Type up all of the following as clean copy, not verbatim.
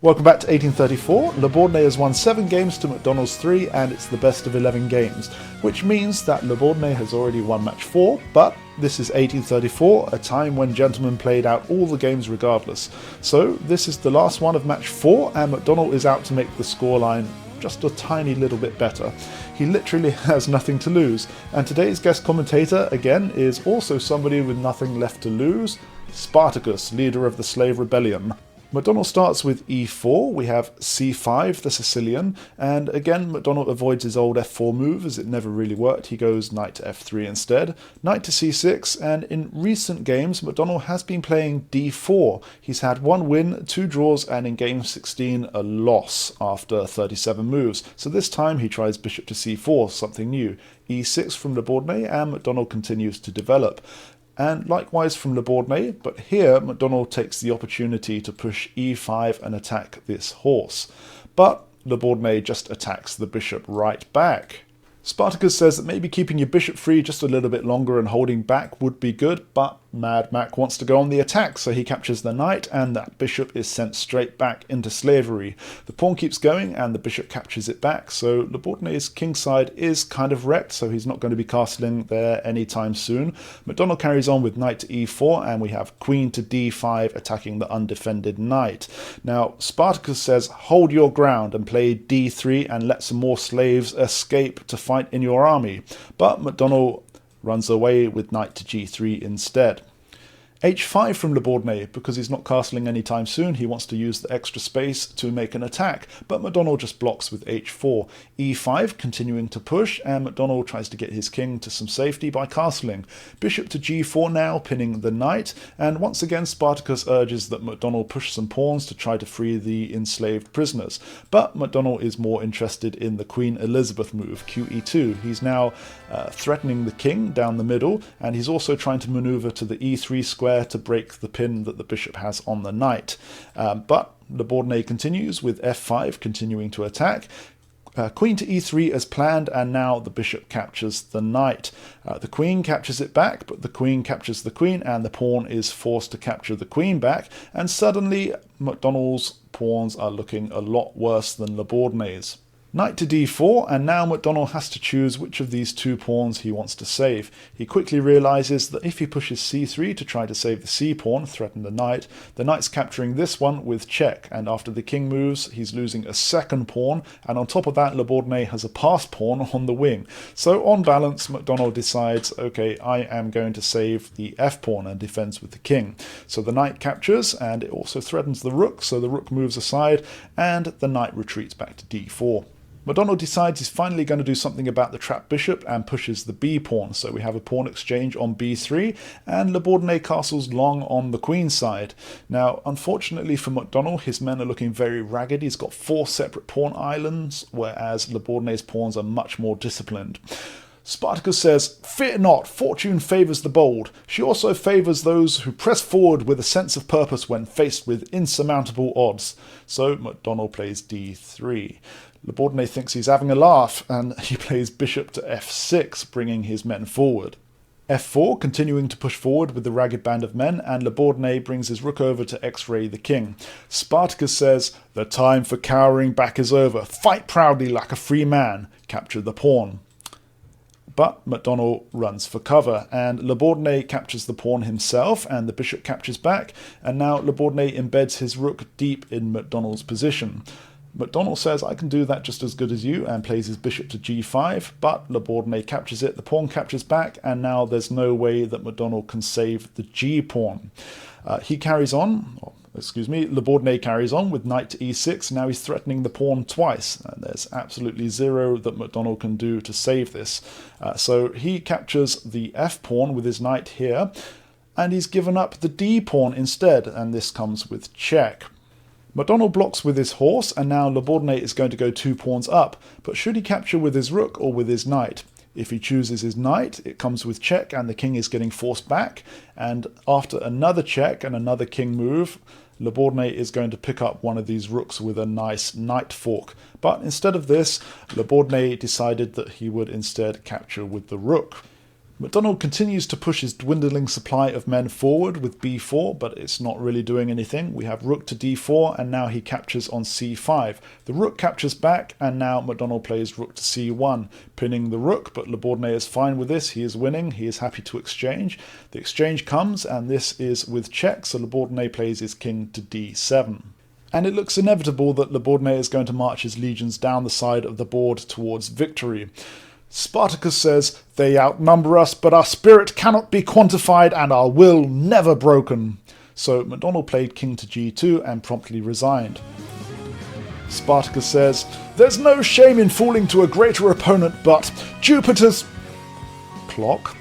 Welcome back to 1834. Le Bourdonnais has won 7 games to McDonnell's 3 and it's the best of 11 games, which means that Le Bourdonnais has already won match 4, but this is 1834, a time when gentlemen played out all the games regardless. So this is the last one of match 4 and McDonnell is out to make the scoreline just a tiny little bit better. He literally has nothing to lose, and today's guest commentator again is also somebody with nothing left to lose, Spartacus, leader of the slave rebellion. McDonnell starts with e4, we have c5, the Sicilian, and again McDonnell avoids his old f4 move as it never really worked. He goes knight to f3 instead, knight to c6, and in recent games McDonnell has been playing d4. He's had 1 win, 2 draws, and in game 16 a loss after 37 moves. So this time he tries bishop to c4, something new. e6 from Le Bourdonnais, and McDonnell continues to develop. And likewise from Le Bourdonnais, but here McDonnell takes the opportunity to push e5 and attack this horse. But Le Bourdonnais just attacks the bishop right back. Spartacus says that maybe keeping your bishop free just a little bit longer and holding back would be good, but Mad Mac wants to go on the attack, so he captures the knight and that bishop is sent straight back into slavery. The pawn keeps going and the bishop captures it back, so Le Bourdonnais' kingside is kind of wrecked, so he's not going to be castling there anytime soon. McDonnell carries on with knight to e4 and we have queen to d5 attacking the undefended knight. Now Spartacus says hold your ground and play d3 and let some more slaves escape to fight in your army, but McDonnell runs away with knight to g3 instead. h5 from Le Bourdonnais, because he's not castling anytime soon, he wants to use the extra space to make an attack, but McDonnell just blocks with h4. e5 continuing to push, and McDonnell tries to get his king to some safety by castling. Bishop to g4 now, pinning the knight, and once again Spartacus urges that McDonnell push some pawns to try to free the enslaved prisoners, but McDonnell is more interested in the Queen Elizabeth move, QE2. He's now threatening the king down the middle, and he's also trying to maneuver to the e3 square to break the pin that the bishop has on the knight. But Le Bourdonnais continues with f5, continuing to attack. Queen to e3 as planned, and now the bishop captures the knight. The queen captures it back, but the queen captures the queen, and the pawn is forced to capture the queen back, and suddenly McDonnell's pawns are looking a lot worse than Le Bourdonnais'. Knight to d4, and now McDonnell has to choose which of these 2 pawns he wants to save. He quickly realises that if he pushes c3 to try to save the c pawn, threaten the knight's capturing this one with check, and after the king moves, he's losing a second pawn, and on top of that, Le Bourdonnais has a passed pawn on the wing. So on balance, McDonnell decides, okay, I am going to save the f pawn and defends with the king. So the knight captures, and it also threatens the rook, so the rook moves aside, and the knight retreats back to d4. McDonnell decides he's finally going to do something about the trapped bishop and pushes the b pawn, so we have a pawn exchange on b3, and Le Bourdonnais castles long on the queen's side. Now, unfortunately for McDonnell, his men are looking very ragged. He's got 4 separate pawn islands, whereas Le Bourdonnais' pawns are much more disciplined. Spartacus says, "Fear not, fortune favours the bold. She also favours those who press forward with a sense of purpose when faced with insurmountable odds." So McDonnell plays d3. Le Bourdonnais thinks he's having a laugh, and he plays bishop to f6, bringing his men forward. f4, continuing to push forward with the ragged band of men, and Le Bourdonnais brings his rook over to x-ray the king. Spartacus says, "The time for cowering back is over. Fight proudly like a free man. Capture the pawn." But McDonnell runs for cover, and Le Bourdonnais captures the pawn himself, and the bishop captures back, and now Le Bourdonnais embeds his rook deep in McDonnell's position. McDonnell says, "I can do that just as good as you," and plays his bishop to g5, but Le Bourdonnais captures it, the pawn captures back, and now there's no way that McDonnell can save the g-pawn. Le Bourdonnais carries on with knight to e6, now he's threatening the pawn twice, and there's absolutely zero that McDonnell can do to save this. So he captures the f-pawn with his knight here, and he's given up the d-pawn instead, and this comes with check. McDonnell blocks with his horse, and now Le Bourdonnais is going to go 2 pawns up, but should he capture with his rook or with his knight? If he chooses his knight, it comes with check, and the king is getting forced back, and after another check and another king move, Le Bourdonnais is going to pick up one of these rooks with a nice knight fork. But instead of this, Le Bourdonnais decided that he would instead capture with the rook. McDonnell continues to push his dwindling supply of men forward with b4, but it's not really doing anything. We have rook to d4, and now he captures on c5. The rook captures back, and now McDonnell plays rook to c1, pinning the rook, but Le Bourdonnais is fine with this. He is winning. He is happy to exchange. The exchange comes, and this is with check, so Le Bourdonnais plays his king to d7. And it looks inevitable that Le Bourdonnais is going to march his legions down the side of the board towards victory. Spartacus says, "They outnumber us, but our spirit cannot be quantified and our will never broken." So McDonnell played king to g2 and promptly resigned. Spartacus says, "There's no shame in falling to a greater opponent, but Jupiter's clock,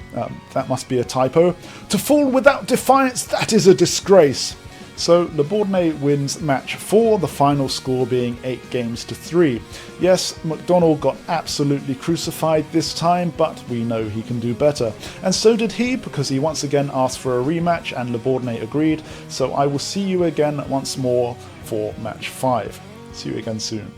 that must be a typo, to fall without defiance, that is a disgrace." So Le Bourdonnais wins match 4, the final score being 8-3. Yes, McDonnell got absolutely crucified this time, but we know he can do better. And so did he, because he once again asked for a rematch and Le Bourdonnais agreed. So I will see you again once more for match 5. See you again soon.